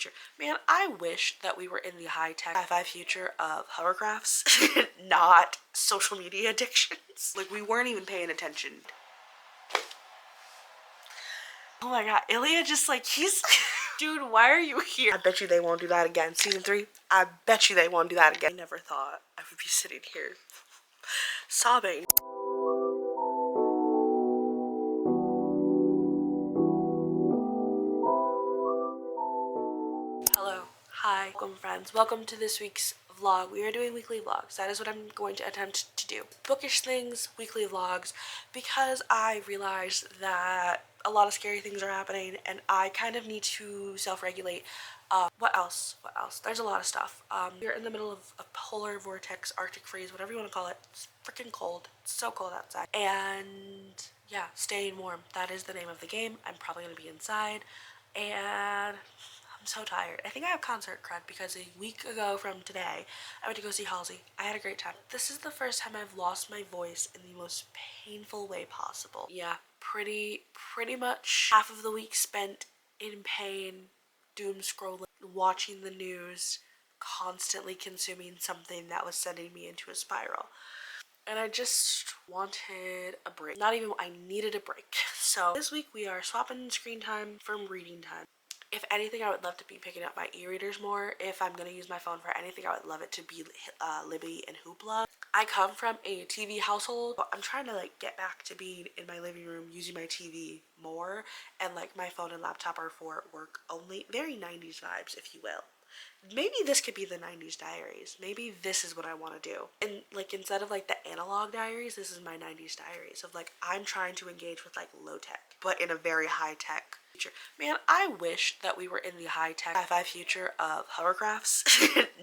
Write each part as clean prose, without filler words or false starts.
future. Man, I wish that we were in the high-tech sci-fi future of hovercrafts, not social media addictions. Like, we weren't even paying attention. Oh my god, Ilya just like, he's... Dude, why are you here? I bet you they won't do that again. Season 3, I bet you they won't do that again. I never thought I would be sitting here sobbing. Hello, hi, welcome friends. Welcome to this week's vlog. We are doing weekly vlogs. That is what I'm going to attempt to do. Bookish things, weekly vlogs, because I realized that a lot of scary things are happening and I kind of need to self-regulate. What else? There's a lot of stuff. We're in the middle of a polar vortex, Arctic freeze, whatever you want to call it. It's freaking cold. It's so cold outside. And yeah, staying warm. That is the name of the game. I'm probably going to be inside. And I'm so tired. I think I have concert crud because a week ago from today, I went to go see Halsey. I had a great time. This is the first time I've lost my voice in the most painful way possible. Yeah, pretty much half of the week spent in pain, doom scrolling, watching the news, constantly consuming something that was sending me into a spiral. And I just wanted a break. Not even, I needed a break. So this week we are swapping screen time from reading time. If anything, I would love to be picking up my e-readers more. If I'm going to use my phone for anything, I would love it to be Libby and Hoopla. I come from a TV household. I'm trying to like get back to being in my living room using my TV more, and like my phone and laptop are for work only. Very 90s vibes, if you will. Maybe this could be the 90s diaries. Maybe this is what I want to do. And like instead of like the analog diaries, this is my 90s diaries of like I'm trying to engage with like low tech, but in a very high tech future. Man, I wish that we were in the high tech sci-fi future of hovercrafts,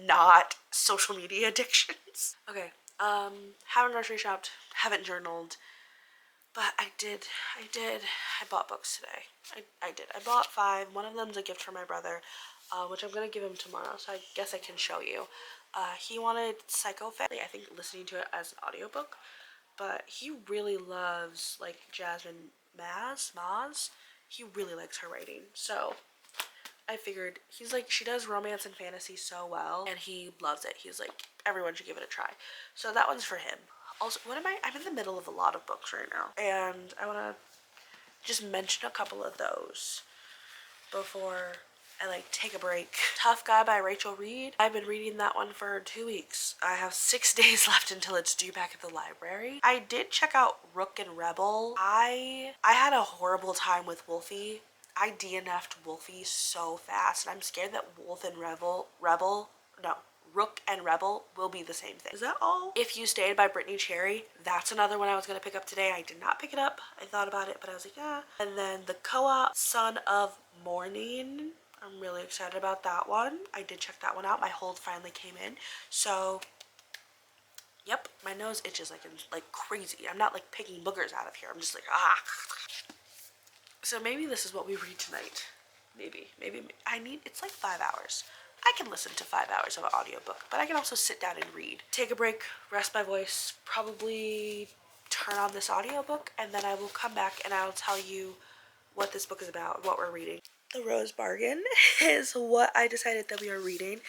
not social media addictions. Okay, haven't grocery shopped, haven't journaled, but I did. I bought books today. I did. I bought 5. One of them's a gift for my brother, which I'm going to give him tomorrow, so I guess I can show you. He wanted Psycho Family, I think, listening to it as an audiobook, but he really loves, like, Jasmine Maz. He really likes her writing, so I figured, he's like, she does romance and fantasy so well, and he loves it. He's like, everyone should give it a try. So that one's for him. Also, I'm in the middle of a lot of books right now, and I want to just mention a couple of those before I like take a break. Tough Guy by Rachel Reed. I've been reading that one for 2 weeks. I have 6 days left until it's due back at the library. I did check out Rook and Rebel. I had a horrible time with Wolfie. I DNF'd Wolfie so fast, and I'm scared that Rook and Rebel will be the same thing. Is that all? If You Stayed by Brittany Cherry, that's another one I was going to pick up today. I did not pick it up. I thought about it, but I was like, yeah. And then the co-op Son of Morning. I'm really excited about that one. I did check that one out. My hold finally came in. So, yep, my nose itches like crazy. I'm not like picking boogers out of here. I'm just like, ah. So maybe this is what we read tonight. Maybe. It's like 5 hours. I can listen to 5 hours of an audiobook, but I can also sit down and read. Take a break, rest my voice, probably turn on this audiobook, and then I will come back and I'll tell you what this book is about, what we're reading. The Rose Bargain is what I decided that we are reading.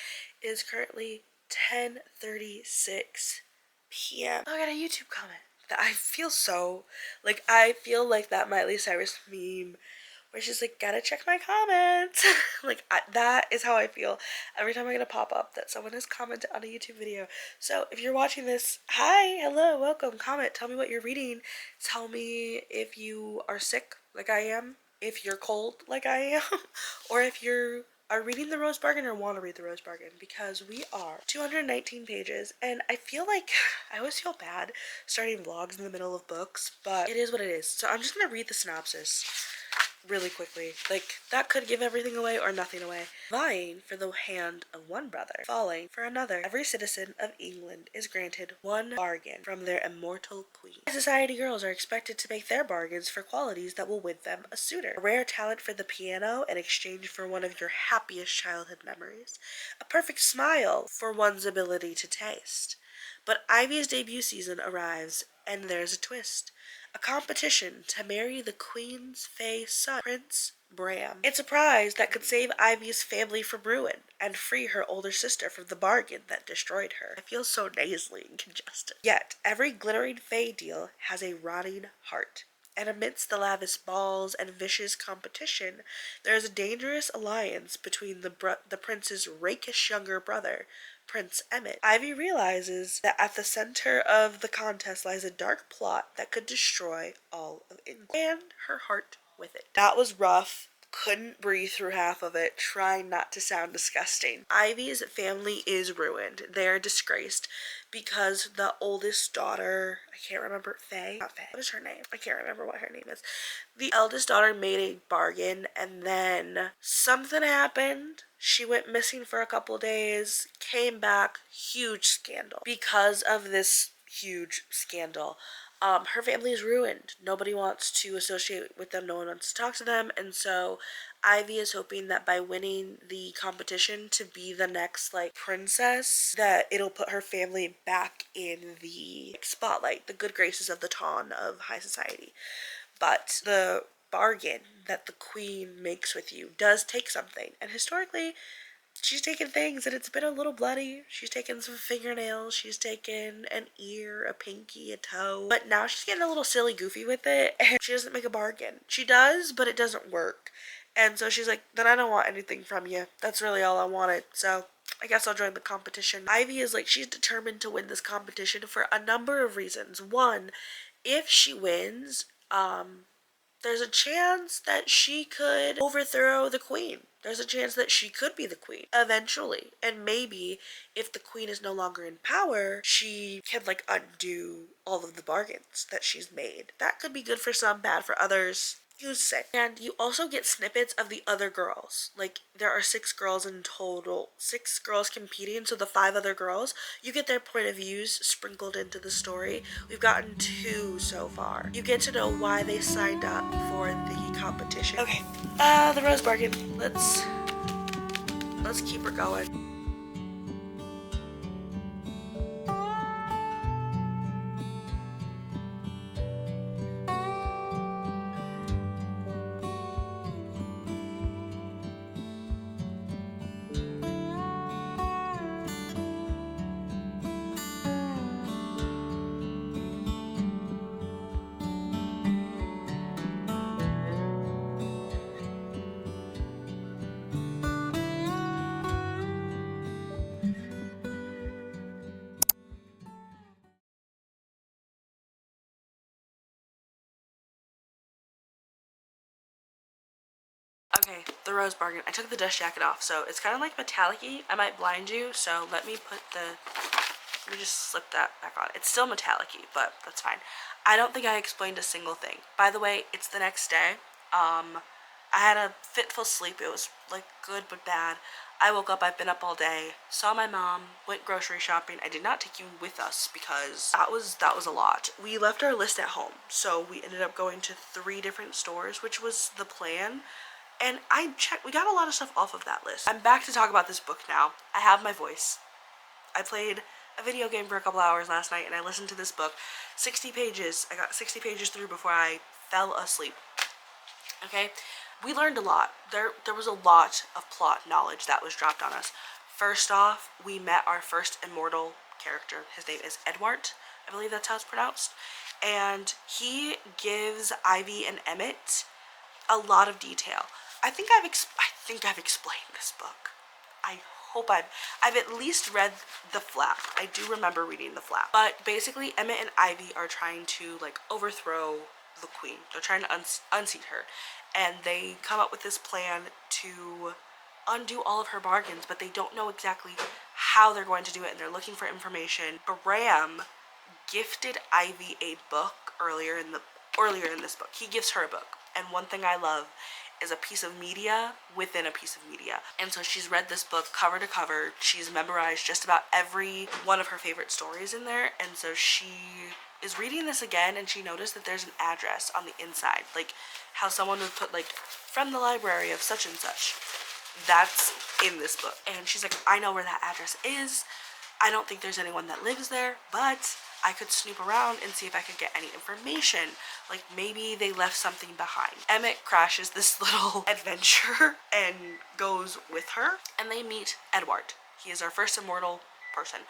It is currently 10:36 p.m. I got a YouTube comment that I feel like that Miley Cyrus meme where she's like, gotta check my comments. That is how I feel every time I get a pop-up that someone has commented on a YouTube video. So if you're watching this, hi, hello, welcome, comment, tell me what you're reading. Tell me if you are sick like I am, if you're cold like I am, or if you are reading The Rose Bargain or want to read The Rose Bargain, because we are 219 pages, and I feel like I always feel bad starting vlogs in the middle of books, but it is what it is. So I'm just gonna read the synopsis really quickly. Like, that could give everything away or nothing away. Vying for the hand of one brother, falling for another, every citizen of England is granted one bargain from their immortal queen. High society girls are expected to make their bargains for qualities that will win them a suitor. A rare talent for the piano in exchange for one of your happiest childhood memories. A perfect smile for one's ability to taste. But Ivy's debut season arrives, and there's a twist. A competition to marry the Queen's Fae son, Prince Bram. It's a prize that could save Ivy's family from ruin and free her older sister from the bargain that destroyed her. I feel so nasally and congested. Yet, every glittering Fae deal has a rotting heart. And amidst the lavish balls and vicious competition, there is a dangerous alliance between the prince's rakish younger brother, Prince Emmett. Ivy realizes that at the center of the contest lies a dark plot that could destroy all of England, and her heart with it. That was rough. Couldn't breathe through half of it, trying not to sound disgusting. Ivy's family is ruined. They're disgraced because the oldest daughter, I can't remember, Faye? Not Faye. What is her name? I can't remember what her name is. The eldest daughter made a bargain and then something happened. She went missing for a couple days, came back, huge scandal. Because of this huge scandal, her family is ruined. Nobody wants to associate with them. No one wants to talk to them. And so Ivy is hoping that by winning the competition to be the next, princess, that it'll put her family back in the spotlight, the good graces of the ton of high society. But the bargain that the queen makes with you does take something. And historically, she's taken things and it's been a little bloody. She's taken some fingernails, she's taken an ear, a pinky, a toe. But now she's getting a little silly goofy with it and she doesn't make a bargain. She does, but it doesn't work. And so she's like, then I don't want anything from you. That's really all I wanted. So I guess I'll join the competition. Ivy is she's determined to win this competition for a number of reasons. One, if she wins, there's a chance that she could overthrow the queen. There's a chance that she could be the queen eventually. And maybe if the queen is no longer in power, she can undo all of the bargains that she's made. That could be good for some, bad for others. Who's to say? And you also get snippets of the other girls. There are 6 girls in total. 6 girls competing, so the 5 other girls, you get their point of views sprinkled into the story. We've gotten 2 so far. You get to know why they signed up for the competition. Okay, the rose bargain. Let's keep her going. Okay, the rose bargain. I took the dust jacket off, so it's kind of metallic-y. I might blind you, so let me just slip that back on. It's still metallic-y, but that's fine. I don't think I explained a single thing. By the way, it's the next day. I had a fitful sleep. It was good but bad. I woke up, I've been up all day, saw my mom, went grocery shopping. I did not take you with us because that was a lot. We left our list at home, so we ended up going to 3 different stores, which was the plan. And I checked, we got a lot of stuff off of that list. I'm back to talk about this book now. I have my voice. I played a video game for a couple hours last night and I listened to this book. 60 pages. I got 60 pages through before I fell asleep. Okay? We learned a lot. There was a lot of plot knowledge that was dropped on us. First off, we met our first immortal character. His name is Edward. I believe that's how it's pronounced. And he gives Ivy and Emmett a lot of detail. I think I've explained this book. I hope I've at least read the flap. I do remember reading the flap. But basically, Emmett and Ivy are trying to overthrow the queen. They're trying to unseat her. And they come up with this plan to undo all of her bargains, but they don't know exactly how they're going to do it, and they're looking for information. Bram gifted Ivy a book earlier in this book. He gives her a book. And one thing I love is a piece of media within a piece of media. And so she's read this book cover to cover. She's memorized just about every one of her favorite stories in there. And so she is reading this again and she noticed that there's an address on the inside. How someone would put from the library of such and such. That's in this book. And she's like, I know where that address is. I don't think there's anyone that lives there, but I could snoop around and see if I could get any information. Like maybe they left something behind. Emmett crashes this little adventure and goes with her, and they meet Edward. He is our first immortal person.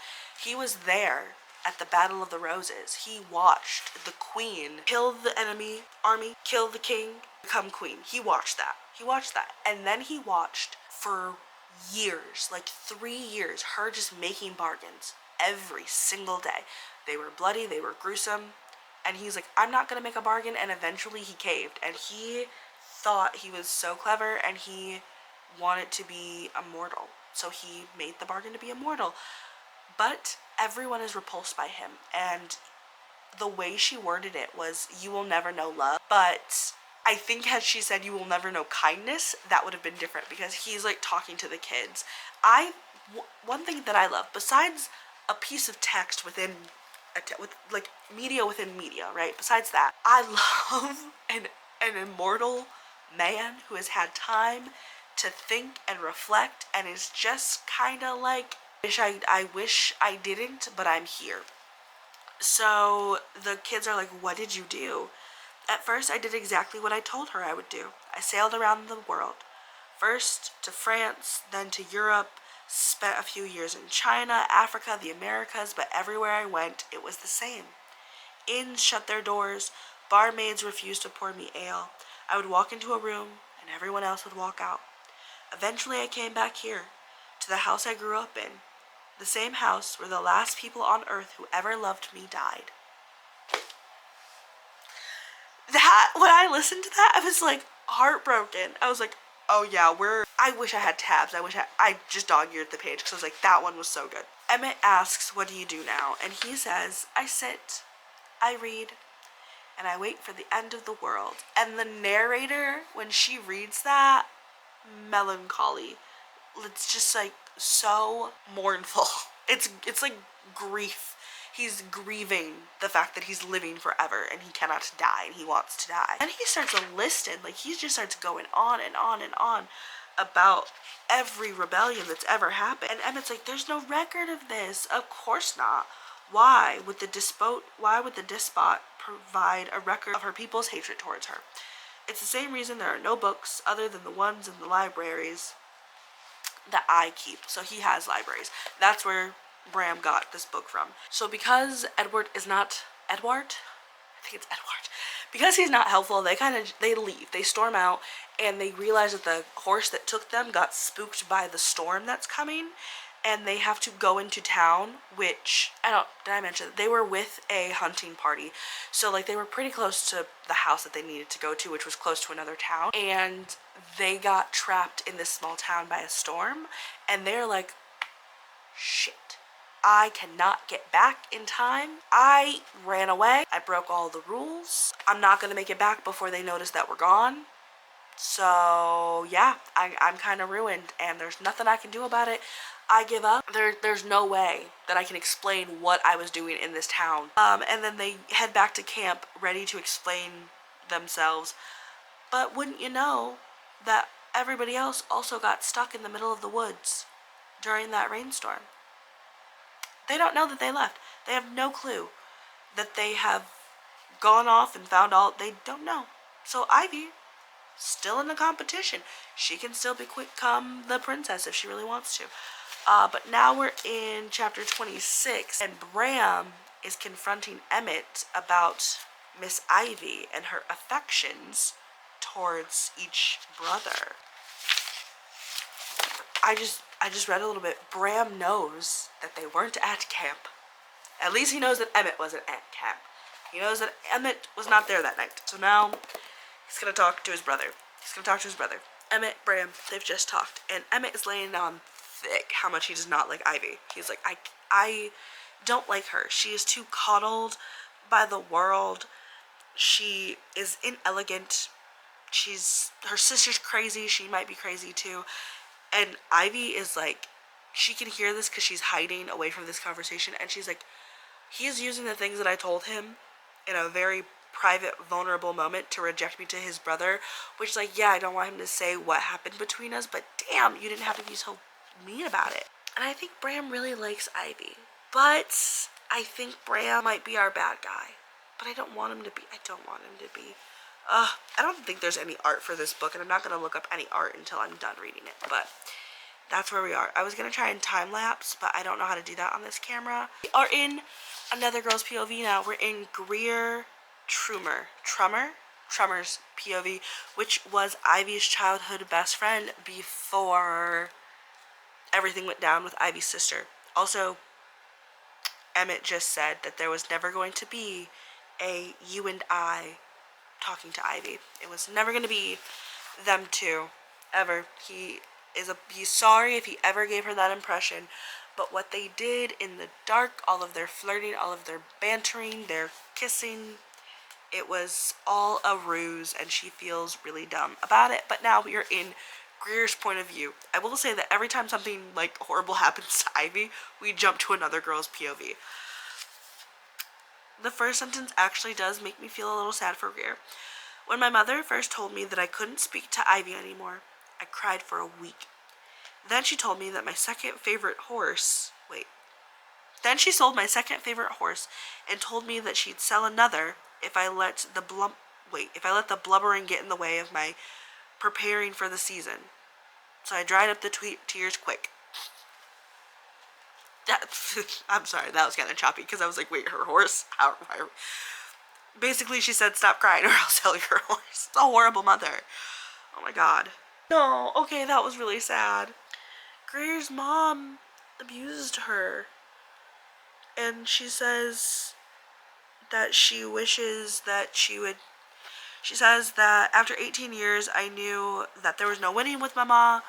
He was there at the Battle of the Roses. He watched the queen kill the enemy army, kill the king, become queen. He watched that. And then he watched for years, like 3 years, her just making bargains every single day. They were bloody, they were gruesome, and he's like, I'm not gonna make a bargain, and eventually he caved, and he thought he was so clever, and he wanted to be immortal, so he made the bargain to be immortal. But everyone is repulsed by him, and the way she worded it was, you will never know love, but I think had she said you will never know kindness, that would have been different, because he's like talking to the kids. One thing that I love, besides a piece of text within with like media within media, right? Besides that, I love an immortal man who has had time to think and reflect and is just kind of like, I wish I didn't, but I'm here. So the kids are like, what did you do? At first, I did exactly what I told her I would do. I sailed around the world. First to France, then to Europe, spent a few years in China, Africa, the Americas, but everywhere I went, it was the same. Inns shut their doors, barmaids refused to pour me ale. I would walk into a room, and everyone else would walk out. Eventually, I came back here, to the house I grew up in. The same house where the last people on earth who ever loved me died. That, when I listened to that, I was like heartbroken. I was like, oh yeah, I wish I had tabs. I just dog-eared the page because I was like, that one was so good. Emmett asks, what do you do now? And he says, I sit, I read, and I wait for the end of the world. And the narrator, when she reads that, melancholy. It's just like so mournful. It's like grief. He's grieving the fact that he's living forever and he cannot die and he wants to die. And he starts listing, like he just starts going on and on and on about every rebellion that's ever happened. And Emmett's like, there's no record of this. Of course not. Why would the despot provide a record of her people's hatred towards her? It's the same reason there are no books other than the ones in the libraries that I keep. So he has libraries. That's where Bram got this book from. So because Edward is not Edward, I think it's Edward. Because he's not helpful, they leave. They storm out and they realize that the horse that took them got spooked by the storm that's coming, and they have to go into town, which did I mention they were with a hunting party. So like they were pretty close to the house that they needed to go to, which was close to another town, and they got trapped in this small town by a storm, and they're like, shit. I cannot get back in time. I ran away. I broke all the rules. I'm not gonna make it back before they notice that we're gone. So yeah, I'm kind of ruined and there's nothing I can do about it. I give up. There's no way that I can explain what I was doing in this town. And then they head back to camp ready to explain themselves. But wouldn't you know that everybody else also got stuck in the middle of the woods during that rainstorm. They don't know that they left. They have no clue that they have gone off and found all. They don't know. So Ivy, still in the competition. She can still become the princess if she really wants to. But now we're in chapter 26, and Bram is confronting Emmett about Miss Ivy and her affections towards each brother. I just read a little bit. Bram knows that they weren't at camp. At least he knows that Emmett wasn't at camp. He knows that Emmett was not there that night. So now he's gonna talk to his brother. Emmett, Bram, they've just talked, and Emmett is laying on thick how much he does not like Ivy. He's like, I don't like her. She is too coddled by the world. She is inelegant. Her sister's crazy. She might be crazy too. And Ivy is like, she can hear this because she's hiding away from this conversation, and she's like, he's using the things that I told him in a very private, vulnerable moment to reject me to his brother, which is like, yeah, I don't want him to say what happened between us, but damn, you didn't have to be so mean about it. And I think Bram really likes Ivy. But I think Bram might be our bad guy. But I don't want him to be. I don't want him to be. I don't think there's any art for this book, and I'm not going to look up any art until I'm done reading it. But that's where we are. I was going to try and time lapse, but I don't know how to do that on this camera. We are in another girl's POV now. We're in Greer Trummer's POV, which was Ivy's childhood best friend before everything went down with Ivy's sister. Also, Emmett just said that there was never going to be a you and I talking to Ivy. It was never going to be them two, ever. He's sorry if he ever gave her that impression, but what they did in the dark, all of their flirting, all of their bantering, their kissing, it was all a ruse, and she feels really dumb about it. But now we are in Greer's point of view. I will say that every time something like horrible happens to Ivy, we jump to another girl's POV. The first sentence actually does make me feel a little sad for Greer. When my mother first told me that I couldn't speak to Ivy anymore, I cried for a week. Then she told me that my second favorite horse... Then she sold my second favorite horse and told me that she'd sell another if I let the blubbering get in the way of my preparing for the season. So I dried up the tears quick. I'm sorry, that was kind of choppy because I was like, wait, her horse? Basically, she said, stop crying or I'll sell your horse. It's a horrible mother. Oh my god. No, okay, that was really sad. Greer's mom abused her. And she says that she wishes that she says that after 18 years, I knew that there was no winning with Mama.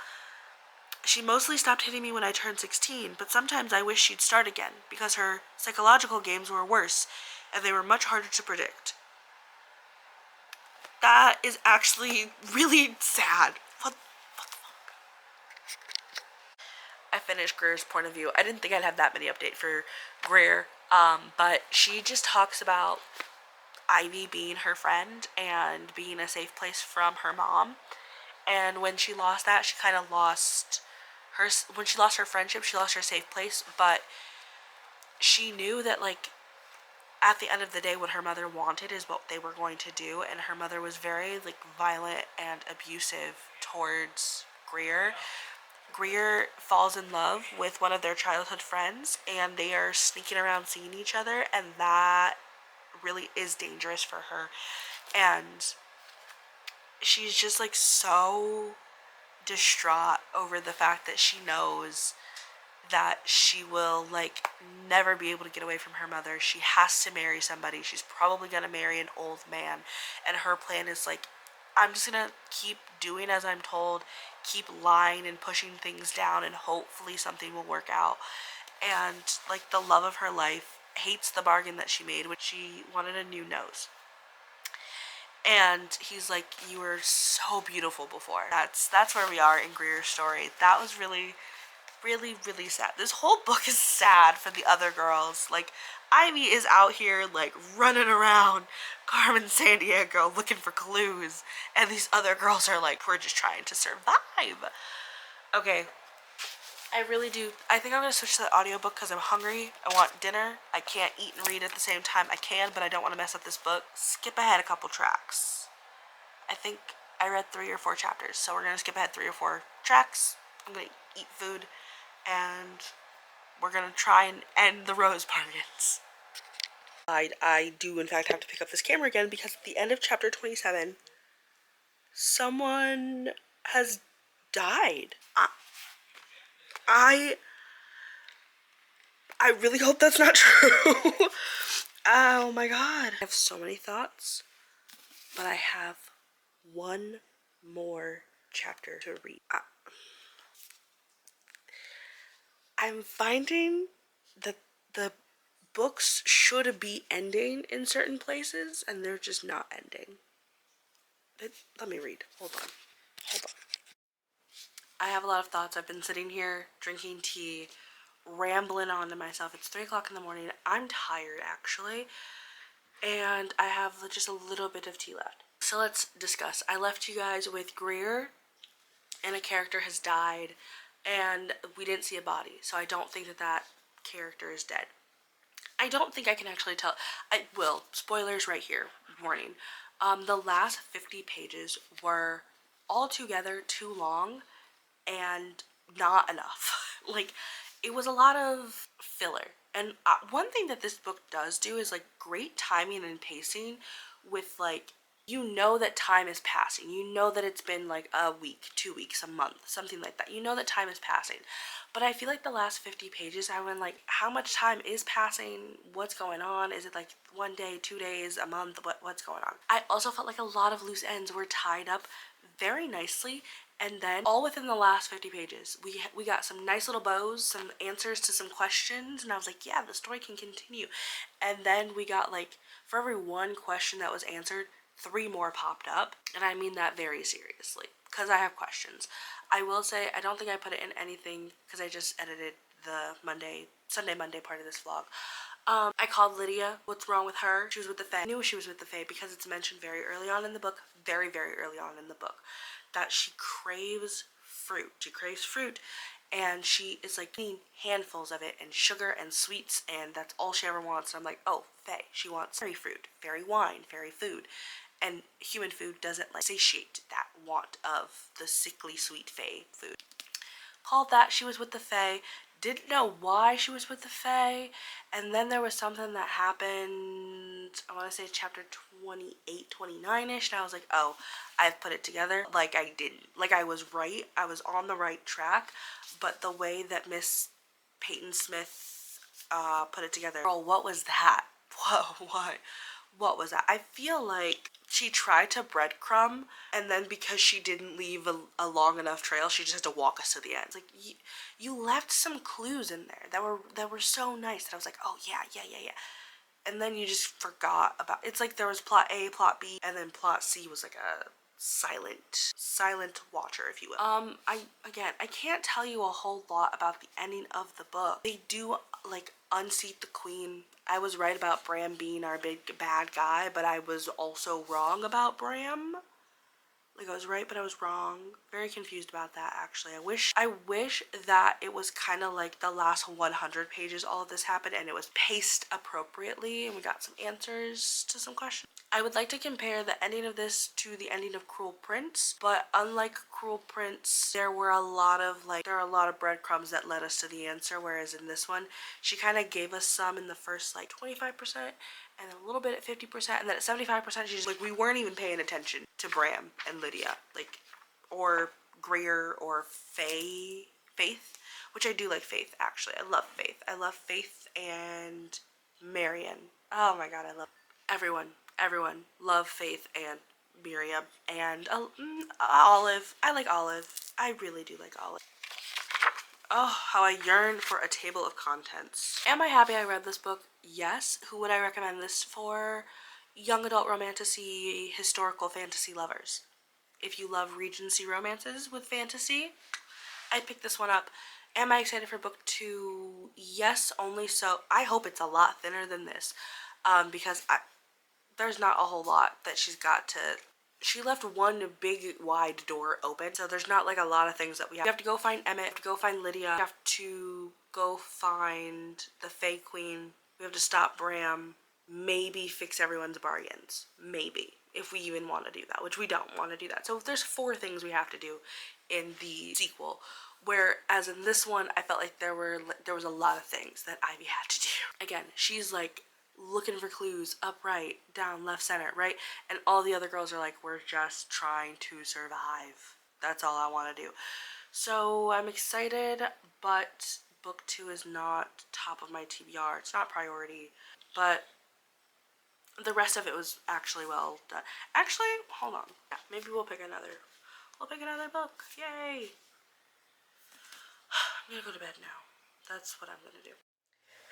She mostly stopped hitting me when I turned 16, but sometimes I wish she'd start again because her psychological games were worse and they were much harder to predict. That is actually really sad. What the fuck? I finished Greer's point of view. I didn't think I'd have that many updates for Greer, but she just talks about Ivy being her friend and being a safe place from her mom. And when she lost that, she kind of lost her, when she lost her friendship, she lost her safe place. But she knew that, like, at the end of the day, what her mother wanted is what they were going to do. And her mother was very, like, violent and abusive towards Greer. Greer falls in love with one of their childhood friends, and they are sneaking around seeing each other, and that really is dangerous for her. And she's just, like, so distraught over the fact that she knows that she will, like, never be able to get away from her mother. She has to marry somebody. She's probably gonna marry an old man, and her plan is, like, I'm just gonna keep doing as I'm told, keep lying and pushing things down, and hopefully something will work out. And, like, the love of her life hates the bargain that she made, which she wanted a new nose. And he's like, you were so beautiful before. That's where we are in Greer's story. That was really, really, really sad. This whole book is sad for the other girls. Like, Ivy is out here, like, running around Carmen Sandiego looking for clues. And these other girls are like, we're just trying to survive. Okay. I really do. I think I'm going to switch to the audiobook because I'm hungry. I want dinner. I can't eat and read at the same time. I can, but I don't want to mess up this book. Skip ahead a couple tracks. I think I read 3 or 4 chapters, so we're going to skip ahead 3 or 4 tracks. I'm going to eat food, and we're going to try and end the rose bargains. I do, in fact, have to pick up this camera again because at the end of chapter 27, someone has died. I really hope that's not true. Oh my god. I have so many thoughts, but I have one more chapter to read. I'm finding that the books should be ending in certain places, and they're just not ending. Let me read. Hold on. I have a lot of thoughts. I've been sitting here drinking tea, rambling on to myself. It's 3 o'clock in the morning. I'm tired, actually, and I have just a little bit of tea left. So let's discuss. I left you guys with Greer, and a character has died, and we didn't see a body, so I don't think that that character is dead. I don't think I can actually tell. I will. Spoilers right here. Warning. The last 50 pages were altogether too long and not enough. Like, it was a lot of filler. And one thing that this book does do is, like, great timing and pacing with, like, you know that time is passing. You know that it's been like a week, 2 weeks, a month, something like that. You know that time is passing. But I feel like the last 50 pages, I went like, how much time is passing? What's going on? Is it like 1 day, 2 days, a month? What's going on? I also felt like a lot of loose ends were tied up very nicely, and then all within the last 50 pages we got some nice little bows, some answers to some questions, and I was like, yeah, the story can continue. And then we got, like, for every one question that was answered, 3 more popped up, and I mean that very seriously because I have questions. I will say I don't think I put it in anything because I just edited the Sunday Monday part of this vlog. I called Lydia. What's wrong with her? She was with the Fae. I knew she was with the Fae because it's mentioned very early on in the book, very early on in the book, that she craves fruit. She craves fruit, and she is like eating handfuls of it, and sugar and sweets, and that's all she ever wants. And I'm like, oh, Fae. She wants fairy fruit, fairy wine, fairy food. And human food doesn't, like, satiate that want of the sickly sweet Fae food. Called that. She was with the Fae. Didn't know why she was with the Fae. And then there was something that happened, I want to say chapter 28, 29-ish. And I was like, oh, I've put it together. Like, I didn't. Like, I was right. I was on the right track. But the way that Miss Peyton Smith put it together. Girl, what was that? Whoa, what was that? I feel like she tried to breadcrumb, and then because she didn't leave a long enough trail, she just had to walk us to the end. It's like, you left some clues in there that were so nice that I was like, oh yeah. And then you just forgot about. It's like there was plot A, plot B, and then plot C was like a silent watcher, if you will. I can't tell you a whole lot about the ending of the book. They do, like, unseat the queen. I was right about Bram being our big bad guy, but I was also wrong about Bram. Like, I was right, but I was wrong. Very confused about that, actually. I wish that it was kind of like the last 100 pages all of this happened, and it was paced appropriately, and we got some answers to some questions. I would like to compare the ending of this to the ending of Cruel Prince, but unlike Cruel Prince, there are a lot of breadcrumbs that led us to the answer, whereas in this one, she kind of gave us some in the first, like, 25%, and a little bit at 50%, and then at 75%, she's like, we weren't even paying attention to Bram and Lydia, like, or Greer or Faith, which I do like Faith, actually. I love Faith. I love Faith and Marion. Oh my god, I love everyone love Faith and Miriam and Olive. I like Olive. I really do like Olive. Oh, how I yearn for a table of contents. Am I happy I read this book? Yes. Who would I recommend this for? Young adult romantasy, historical fantasy lovers. If you love Regency romances with fantasy, I'd pick this one up. Am I excited for book 2? Yes, only so. I hope it's a lot thinner than this, because there's not a whole lot that she's got to. She left one big wide door open, so there's not like a lot of things that we have to go find Emmett, we have to go find Lydia, we have to go find the Fae Queen, we have to stop Bram, maybe fix everyone's bargains, maybe, if we even want to do that, which we don't want to do that. So there's 4 things we have to do in the sequel, whereas in this one I felt like there was a lot of things that Ivy had to do. Again, she's like looking for clues up, right, down, left, center, right, and all the other girls are like, we're just trying to survive. That's all I want to do. So I'm excited, but book 2 is not top of my TBR. It's not priority, but the rest of it was actually well done. Actually, hold on. Yeah, maybe we'll pick another book. Yay! I'm gonna go to bed now. That's what I'm gonna do.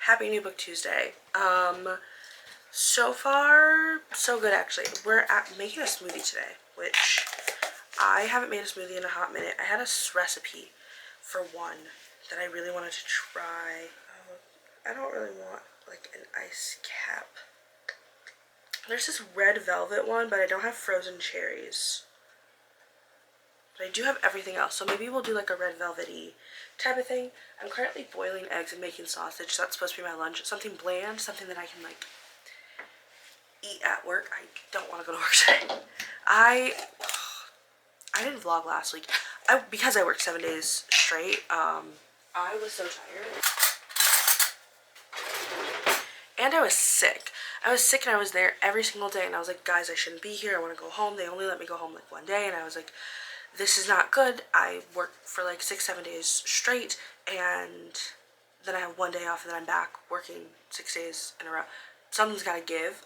Happy New Book Tuesday. So far, so good, actually. We're making a smoothie today, which I haven't made a smoothie in a hot minute. I had a recipe for one that I really wanted to try. I don't really want, like, an ice cap. There's this red velvet one, but I don't have frozen cherries. But I do have everything else, so maybe we'll do like a red velvety type of thing. I'm currently boiling eggs and making sausage, so that's supposed to be my lunch. Something bland, something that I can like eat at work. I don't want to go to work today. I didn't vlog last week. Because I worked 7 days straight. I was so tired. And I was sick. I was sick and I was there every single day, and I was like, guys, I shouldn't be here. I want to go home. They only let me go home like one day, and I was like, this is not good. I worked for like 6-7 days straight, and then I have one day off, and then I'm back working 6 days in a row. Something's got to give.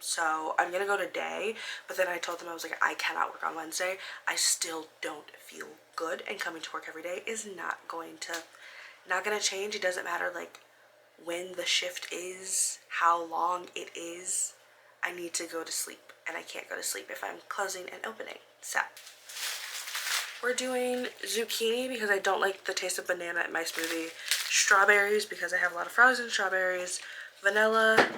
So I'm going to go today, but then I told them, I was like, I cannot work on Wednesday. I still don't feel good, and coming to work every day is not going to change. It doesn't matter like when the shift is, how long it is. I need to go to sleep, and I can't go to sleep if I'm closing and opening. So we're doing zucchini because I don't like the taste of banana in my smoothie. Strawberries because I have a lot of frozen strawberries. Vanilla,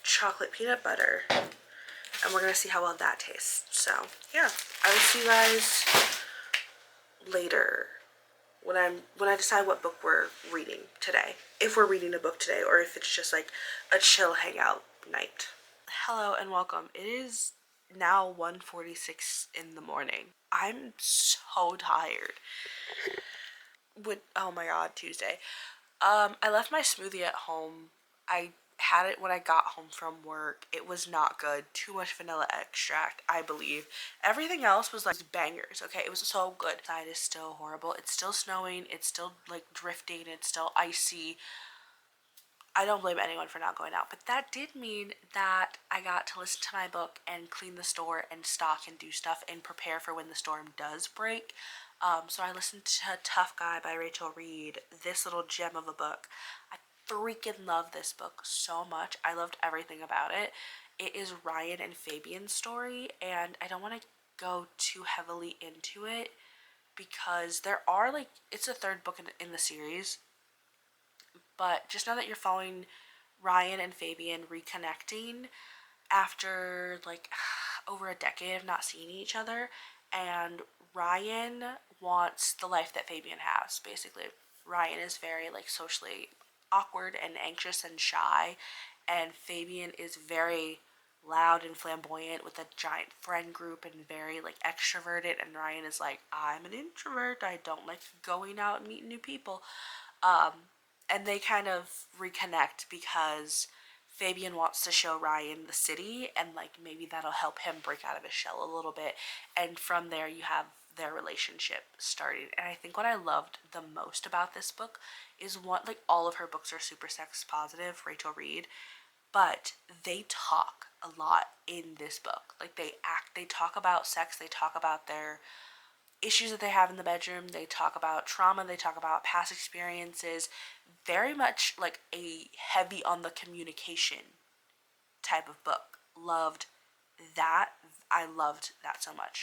chocolate peanut butter, and we're gonna see how well that tastes. So yeah, I will see you guys later when I decide what book we're reading today. If we're reading a book today, or if it's just like a chill hangout night. Hello and welcome. It is now 1:46 in the morning. I'm so tired. Oh my god, Tuesday. I left my smoothie at home. I had it when I got home from work. It was not good. Too much vanilla extract, I believe. Everything else was like bangers, okay? It was so good. The side is still horrible. It's still snowing. It's still like drifting. It's still icy. I don't blame anyone for not going out, but that did mean that I got to listen to my book and clean the store and stock and do stuff and prepare for when the storm does break. So I listened to Tough Guy by Rachel Reed, this little gem of a book. I freaking love this book so much. I loved everything about it. It is Ryan and Fabian's story, and I don't want to go too heavily into it because there are like, it's the third book in the series. But just know that you're following Ryan and Fabian reconnecting after like over a decade of not seeing each other. And Ryan wants the life that Fabian has, basically. Ryan is very like socially awkward and anxious and shy. And Fabian is very loud and flamboyant with a giant friend group and very like extroverted. And Ryan is like, I'm an introvert. I don't like going out and meeting new people. And they kind of reconnect because Fabian wants to show Ryan the city, and like maybe that'll help him break out of his shell a little bit. And from there you have their relationship starting. And I think what I loved the most about this book is like all of her books are super sex positive, Rachel Reed, but they talk a lot in this book. Like they talk about sex, they talk about their issues that they have in the bedroom, they talk about trauma, they talk about past experiences. Very much like a heavy on the communication type of book. Loved that. I loved that so much.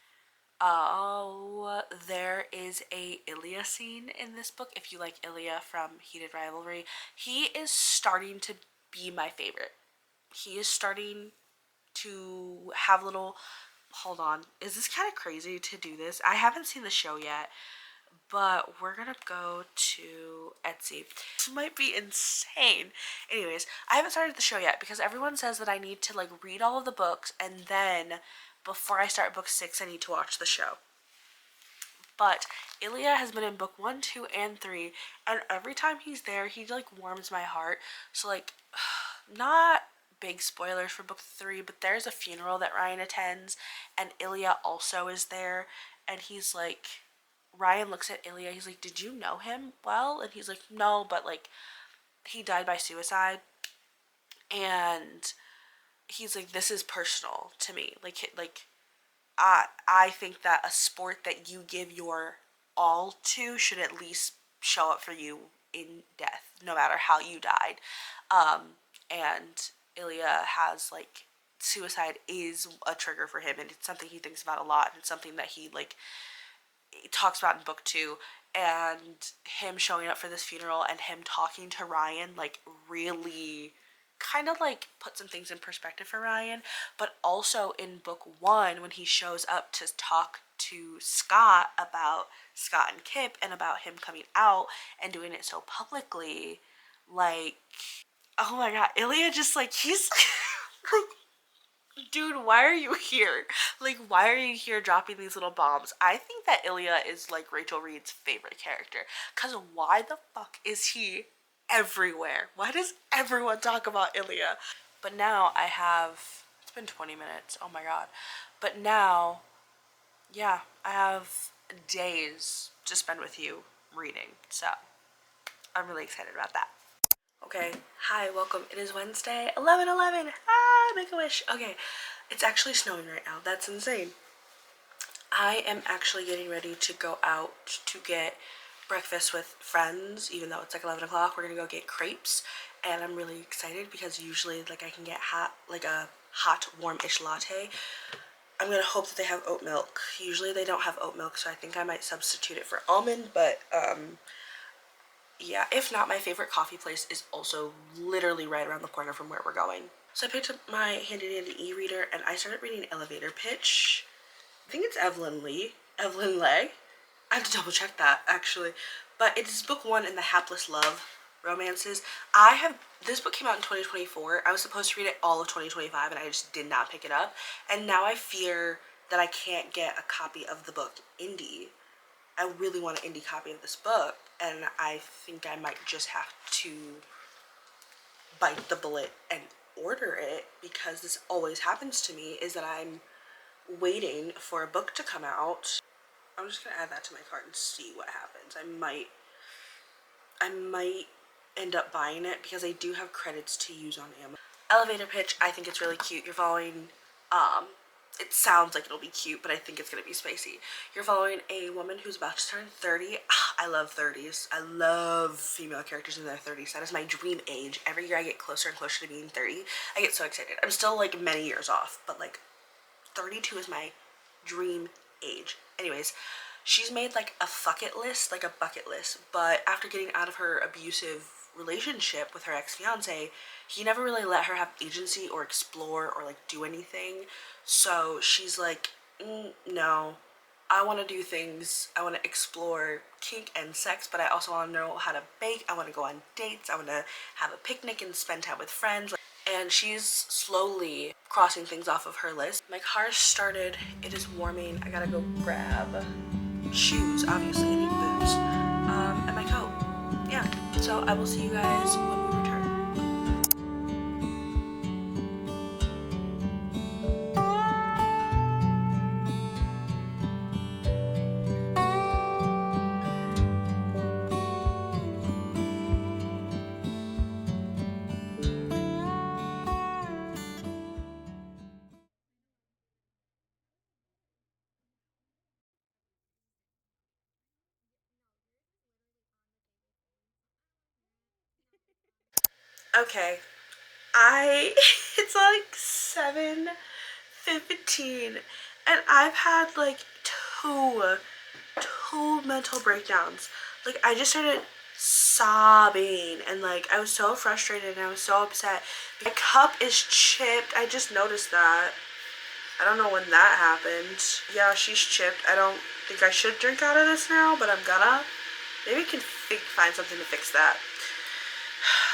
Oh, there is a Ilya scene in this book. If you like Ilya from Heated Rivalry, he is starting to be my favorite. He is starting to have little, hold on, is this kind of crazy to do this? I haven't seen the show yet, but we're gonna go to Etsy. This might be insane. Anyways, I haven't started the show yet because everyone says that I need to like read all of the books, and then before I start book 6 I need to watch the show. But Ilya has been in book 1, 2, and 3, and every time he's there he like warms my heart. So like, not big spoilers for book 3, but there's a funeral that Ryan attends, and Ilya also is there, and he's like, Ryan looks at Ilya, he's like, did you know him well? And he's like, no, but like he died by suicide. And he's like, this is personal to me. Like I think that a sport that you give your all to should at least show up for you in death, no matter how you died. And Ilya has like, suicide is a trigger for him, and it's something he thinks about a lot, and something that he like talks about in book 2. And him showing up for this funeral and him talking to Ryan like really kind of like put some things in perspective for Ryan, but also in book one when he shows up to talk to Scott about Scott and Kip and about him coming out and doing it so publicly, like, oh my god, Ilya just like, he's like, dude, why are you here? Like, why are you here dropping these little bombs? I think that Ilya is like Rachel Reed's favorite character, because why the fuck is he everywhere? Why does everyone talk about Ilya? But now I have, it's been 20 minutes, oh my god. But now, yeah, I have days to spend with you reading, so I'm really excited about that. Okay, hi, welcome. It is Wednesday, 11/11. Ah, make a wish. Okay, it's actually snowing right now. That's insane. I am actually getting ready to go out to get breakfast with friends, even though it's like 11 o'clock. We're gonna go get crepes, and I'm really excited because usually like I can get hot, like a hot warm-ish latte. I'm gonna hope that they have oat milk. Usually they don't have oat milk, so I think I might substitute it for almond, but yeah, if not, my favorite coffee place is also literally right around the corner from where we're going. So I picked up my handy dandy e-reader and I started reading Elevator Pitch. I think it's Evelyn Lee. I have to double check that actually. But it's book one in the Hapless Love romances. This book came out in 2024. I was supposed to read it all of 2025 and I just did not pick it up. And now I fear that I can't get a copy of the book indie. I really want an indie copy of this book, and I think I might just have to bite the bullet and order it, because this always happens to me, is that I'm waiting for a book to come out. I'm just gonna add that to my cart and see what happens. I might end up buying it because I do have credits to use on Amazon. Elevator Pitch, I think it's really cute. You're following, it sounds like it'll be cute, but I think it's gonna be spicy. You're following a woman who's about to turn 30. I love 30s. I love female characters in their 30s. That is my dream age. Every year I get closer and closer to being 30. I get so excited. I'm still like many years off, but like 32 is my dream age. Anyways, she's made like a fuck it list, like a bucket list, but after getting out of her abusive relationship with her ex-fiance, he never really let her have agency or explore or like do anything. So she's like, no, I want to do things. I want to explore kink and sex, but I also want to know how to bake. I want to go on dates. I want to have a picnic and spend time with friends. And she's slowly crossing things off of her list. My car started. It is warming. I gotta go grab shoes, obviously. I need boots. And my coat. Yeah. So I will see you guys when we return. Okay. It's like 7:15 and I've had like two mental breakdowns. Like I just started sobbing and like I was so frustrated and I was so upset. My cup is chipped. I just noticed that. I don't know when that happened. Yeah, she's chipped. I don't think I should drink out of this now, but I'm gonna. Maybe I can find something to fix that.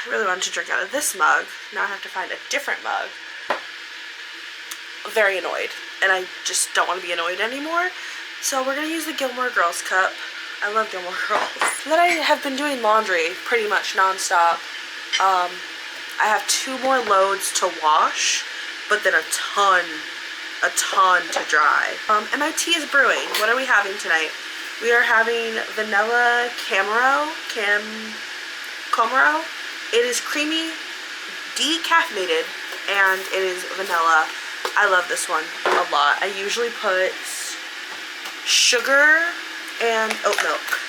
I really wanted to drink out of this mug. Now I have to find a different mug. I'm very annoyed, and I just don't want to be annoyed anymore. So we're gonna use the Gilmore Girls cup. I love Gilmore Girls. And then I have been doing laundry pretty much nonstop. I have 2 more loads to wash, but then a ton to dry. And my tea is brewing. What are we having tonight? We are having vanilla Camaro. It is creamy, decaffeinated, and it is vanilla. I love this one a lot. I usually put sugar and oat milk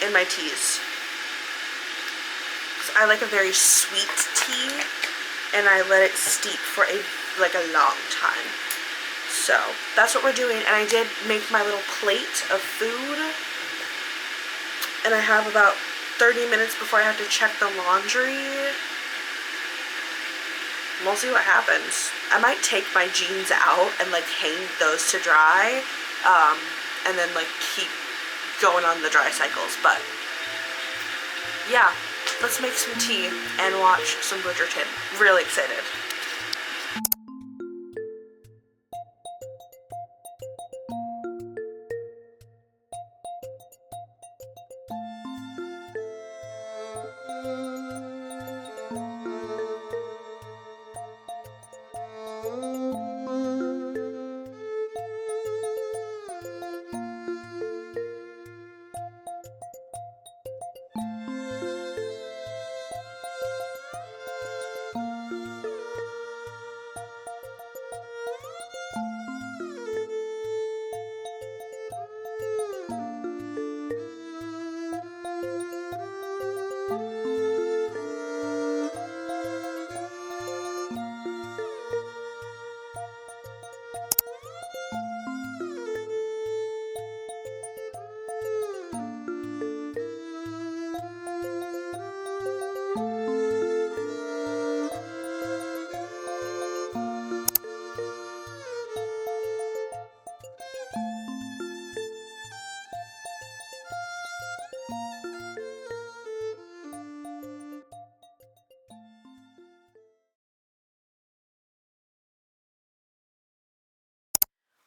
in my teas. I like a very sweet tea, and I let it steep for a long time. So that's what we're doing, and I did make my little plate of food, and I have about 30 minutes before I have to check the laundry. We'll see what happens. I might take my jeans out and like hang those to dry, and then like keep going on the dry cycles. But yeah, let's make some tea and watch some Bridgerton. Really excited.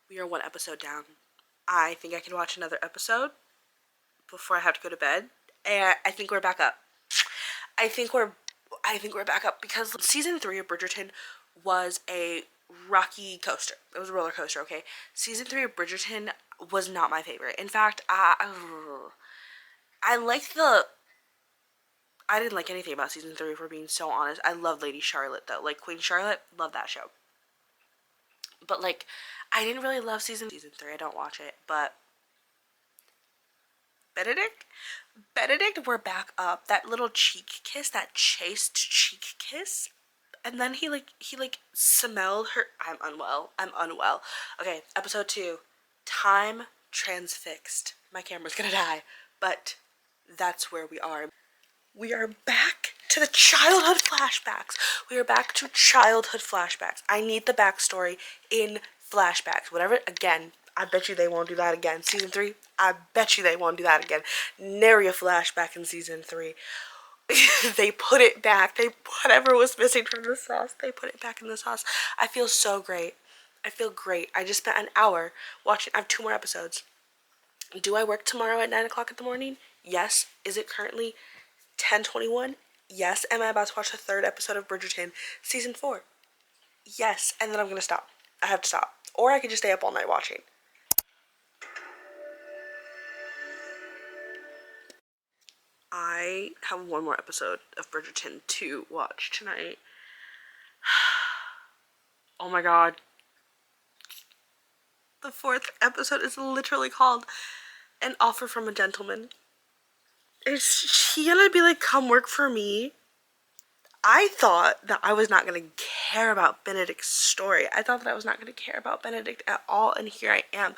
We are one episode down. I think I can watch another episode before I have to go to bed. And I think we're back up. I think we're back up because season 3 of Bridgerton was a rocky coaster. It was a roller coaster, okay? Season 3 of Bridgerton was not my favorite. In fact, I like the... I didn't like anything about season 3, for being so honest. I love Lady Charlotte, though. Like, Queen Charlotte, love that show. But, like, I didn't really love season 3. I don't watch it, but... Benedict, we're back up. That little cheek kiss, that chaste cheek kiss. And then he smelled her... I'm unwell. Okay, episode 2. Time transfixed. My camera's gonna die. But that's where we are. We are back to the childhood flashbacks. I need the backstory in flashbacks. Whatever, again, I bet you they won't do that again. Season 3, I bet you they won't do that again. Nary a flashback in season 3. They put it back. Whatever was missing from the sauce, they put it back in the sauce. I feel so great. I feel great. I just spent an hour watching. I have 2 more episodes. Do I work tomorrow at 9 o'clock in the morning? Yes. Is it currently 10:21? Yes. Am I about to watch the 3rd episode of Bridgerton season 4? Yes. And then I'm gonna stop. I have to stop. Or I could just stay up all night watching. I have 1 more episode of Bridgerton to watch tonight. Oh my god. The 4th episode is literally called An Offer from a Gentleman. Is he gonna be like, come work for me? I thought that I was not gonna care about Benedict's story. I thought that I was not gonna care about Benedict at all, and here I am,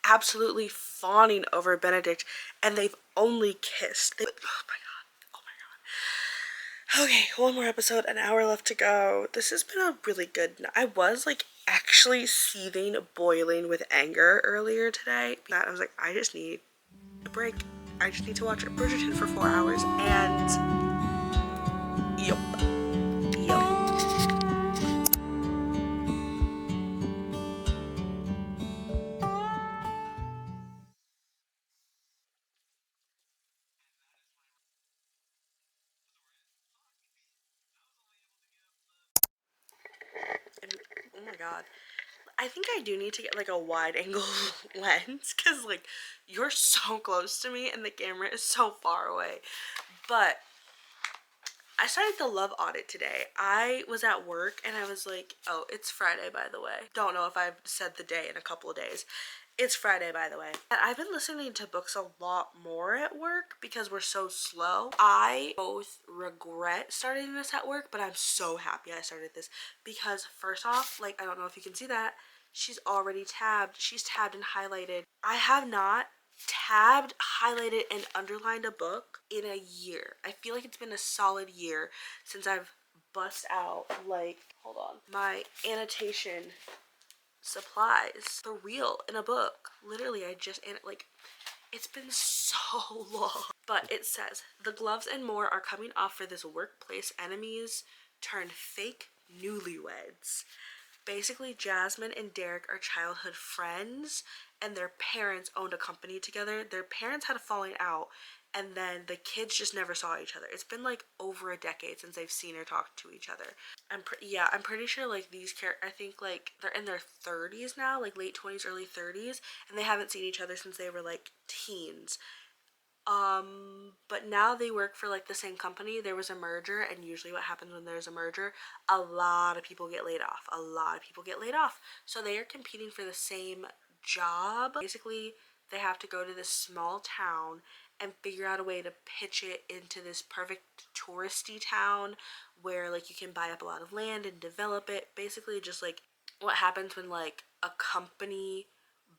absolutely fawning over Benedict, and they've only kissed. Oh my god. Okay, 1 more episode, an hour left to go. This has been a really good... I was like actually seething, boiling with anger earlier today. I was like, I just need a break. I just need to watch Bridgerton for 4 hours, and yup. And, oh my god. I think I do need to get like a wide angle lens, because like you're so close to me and the camera is so far away. But I started the love audit today. I was at work and I was like, oh, it's Friday, by the way. Don't know if I've said the day in a couple of days. It's Friday, by the way. And I've been listening to books a lot more at work because we're so slow. I both regret starting this at work, but I'm so happy I started this because first off, like, I don't know if you can see that, she's already tabbed. She's tabbed and highlighted. I have not tabbed, highlighted, and underlined a book in a year. I feel like it's been a solid year since I've bust out like, hold on, my annotation supplies for real in a book. Literally, I just, like, it's been so long. But it says, the gloves and more are coming off for this workplace enemies turned fake newlyweds. Basically, Jasmine and Derek are childhood friends, and their parents owned a company together. Their parents had a falling out, and then the kids just never saw each other. It's been like over a decade since they've seen or talked to each other. I'm pretty sure like these I think like they're in their 30s now, like late 20s, early 30s, and they haven't seen each other since they were like teens. But now they work for like the same company. There was a merger, and usually what happens when there's a merger, a lot of people get laid off. A lot of people get laid off. So they are competing for the same job. Basically, they have to go to this small town and figure out a way to pitch it into this perfect touristy town where like you can buy up a lot of land and develop it. Basically just like what happens when like a company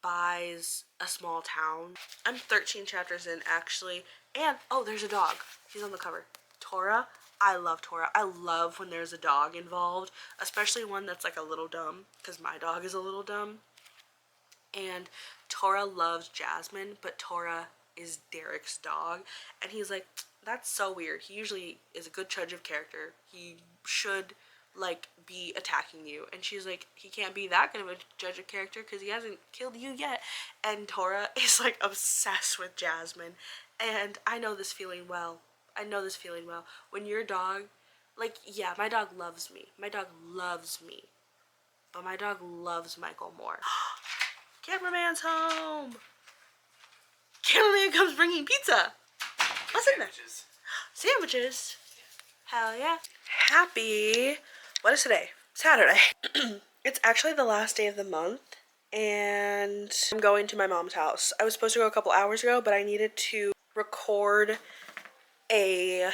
buys a small town. I'm 13 chapters in actually, and oh, there's a dog. He's on the cover. Tora. I love Tora. I love when there's a dog involved, especially one that's like a little dumb, because my dog is a little dumb. And Tora loves Jasmine, but Tora is Derek's dog, and he's like, that's so weird. He usually is a good judge of character. He should like be attacking you. And she's like, he can't be that good of a judge of character because he hasn't killed you yet. And Tora is like obsessed with Jasmine, and I know this feeling well. I know this feeling well. When your dog, like, yeah, my dog loves me. My dog loves me. But my dog loves Michael more. Cameraman's home. Cameraman comes bringing pizza. What's in there? Sandwiches. Hell yeah. Happy, what is today? Saturday. It's actually the last day of the month, and I'm going to my mom's house. I was supposed to go a couple hours ago, but I needed to record a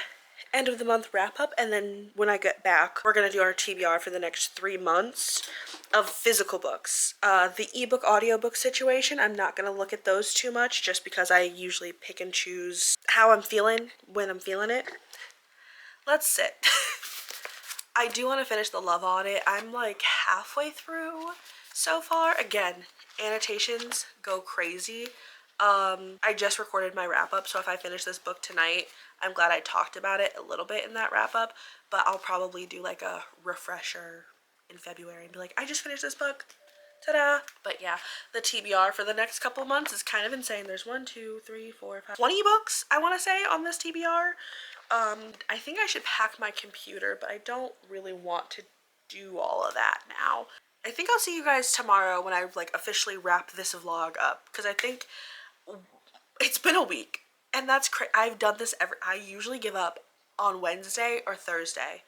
end of the month wrap up, and then when I get back, we're gonna do our TBR for the next 3 months of physical books. The ebook audiobook situation, I'm not gonna look at those too much just because I usually pick and choose how I'm feeling when I'm feeling it. Let's sit. I do want to finish the love audit. I'm like halfway through so far. Again, annotations go crazy. I just recorded my wrap up, so if I finish this book tonight, I'm glad I talked about it a little bit in that wrap up, but I'll probably do like a refresher in February and be like, I just finished this book. Ta-da! But yeah, the TBR for the next couple months is kind of insane. There's 1, 2, 3, 4, 5, 20 books, I want to say, on this TBR. I think I should pack my computer, but I don't really want to do all of that now. I think I'll see you guys tomorrow when I like officially wrap this vlog up, because I think it's been a week, and that's I've done this I usually give up on Wednesday or Thursday,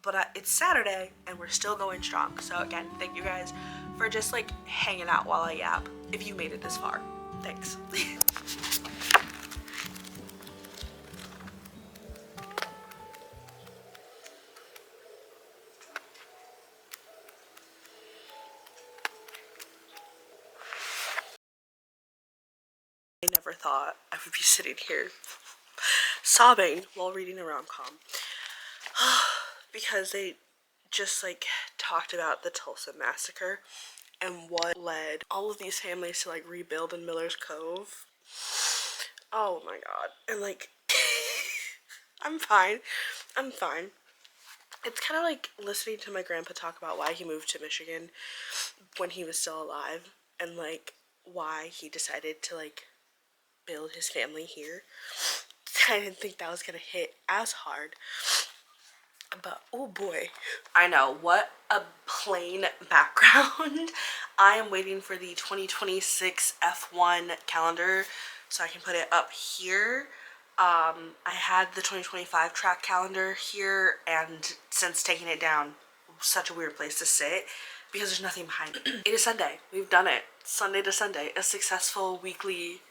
but it's Saturday and we're still going strong. So again, thank you guys for just like hanging out while I yap. If you made it this far, thanks. I never thought I would be sitting here sobbing while reading a rom-com because they just like talked about the Tulsa massacre and what led all of these families to like rebuild in Miller's Cove. Oh my god. And like I'm fine. It's kind of like listening to my grandpa talk about why he moved to Michigan when he was still alive, and like why he decided to like build his family here. I didn't think that was gonna hit as hard, but oh boy. I know, what a plain background. I am waiting for the 2026 F1 calendar so I can put it up here. I had the 2025 track calendar here, and since taking it down, such a weird place to sit because there's nothing behind it. It is Sunday. We've done it. Sunday to Sunday. A successful weekly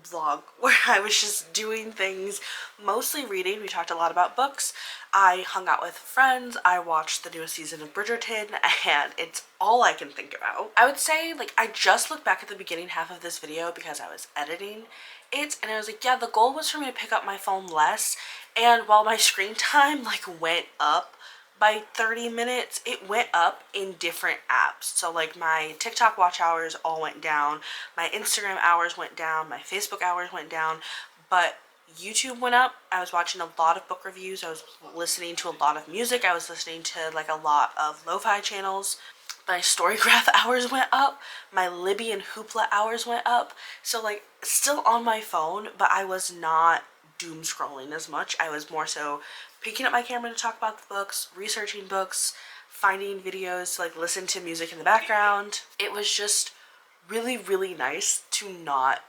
vlog where I was just doing things, mostly reading. We talked a lot about books. I hung out with friends. I watched the newest season of Bridgerton, and it's all I can think about. I would say, like, I just looked back at the beginning half of this video because I was editing it, and I was like, yeah, the goal was for me to pick up my phone less, and while my screen time like went up by 30 minutes, it went up in different apps. So like my TikTok watch hours all went down, my Instagram hours went down, my Facebook hours went down, but YouTube went up. I was watching a lot of book reviews, I was listening to a lot of music, I was listening to like a lot of lo-fi channels. My Storygraph hours went up, my Libby and Hoopla hours went up. So like still on my phone, but I was not doom scrolling as much. I was more so picking up my camera to talk about the books, researching books, finding videos to like listen to music in the background. It was just really, really nice to not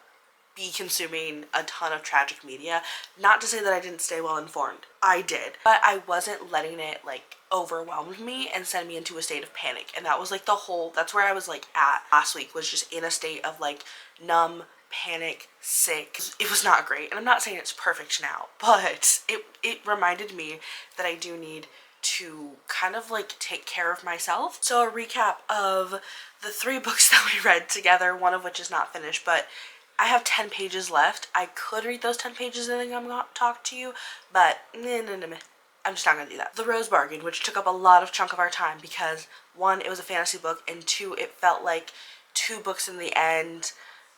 be consuming a ton of tragic media. Not to say that I didn't stay well informed. I did. But I wasn't letting it like overwhelm me and send me into a state of panic. And that was like that's where I was like at last week, was just in a state of like numb, panic, sick. It was not great. And I'm not saying it's perfect now, but it reminded me that I do need to kind of like take care of myself. So a recap of the 3 books that we read together, one of which is not finished, but I have 10 pages left. I could read those 10 pages and then I'm gonna talk to you, but I'm just not gonna do that. The Rose Bargain, which took up a lot of chunk of our time because 1, it was a fantasy book, and 2, it felt like 2 books in the end.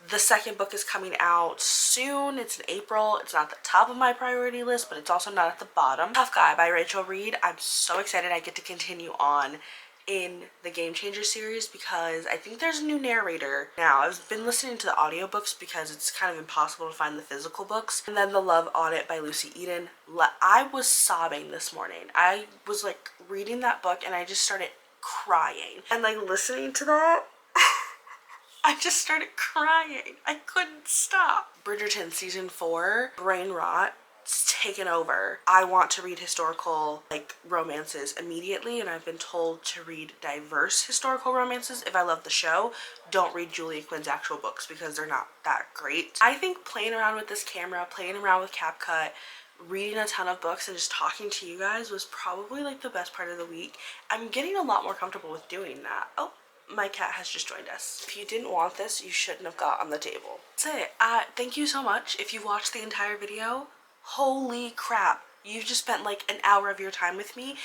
The second book is coming out soon. It's in April. It's not at the top of my priority list, but it's also not at the bottom. Tough Guy by Rachel Reed. I'm so excited I get to continue on in the Game Changer series because I think there's a new narrator now. I've been listening to the audiobooks because it's kind of impossible to find the physical books. And then The Love Audit by Lucy Eden. I was sobbing this morning. I was like reading that book and I just started crying. And like listening to that, I just started crying. I couldn't stop. Bridgerton season 4, brain rot. It's taken over. I want to read historical like romances immediately, and I've been told to read diverse historical romances if I love the show. Don't read Julia Quinn's actual books because they're not that great. I think playing around with this camera, playing around with CapCut, reading a ton of books, and just talking to you guys was probably like the best part of the week. I'm getting a lot more comfortable with doing that. Oh, my cat has just joined us. If you didn't want this, you shouldn't have got on the table. That's it. Thank you so much if you watched the entire video. Holy crap, you've just spent like an hour of your time with me.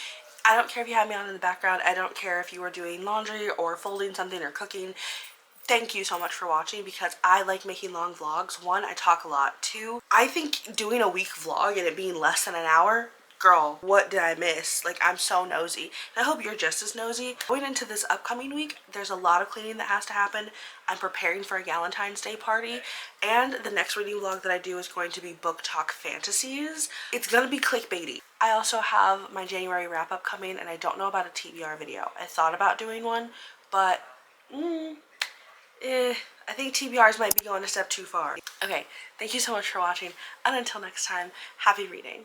I don't care if you had me on in the background. I don't care if you were doing laundry or folding something or cooking. Thank you so much for watching because I like making long vlogs. 1, I talk a lot. 2, I think doing a week vlog and it being less than an hour, girl, what did I miss? Like, I'm so nosy. And I hope you're just as nosy. Going into this upcoming week, there's a lot of cleaning that has to happen. I'm preparing for a Valentine's Day party. And the next reading vlog that I do is going to be book talk fantasies. It's gonna be clickbaity. I also have my January wrap up coming and I don't know about a TBR video. I thought about doing one, but I think TBRs might be going a step too far. Okay, thank you so much for watching, and until next time, happy reading.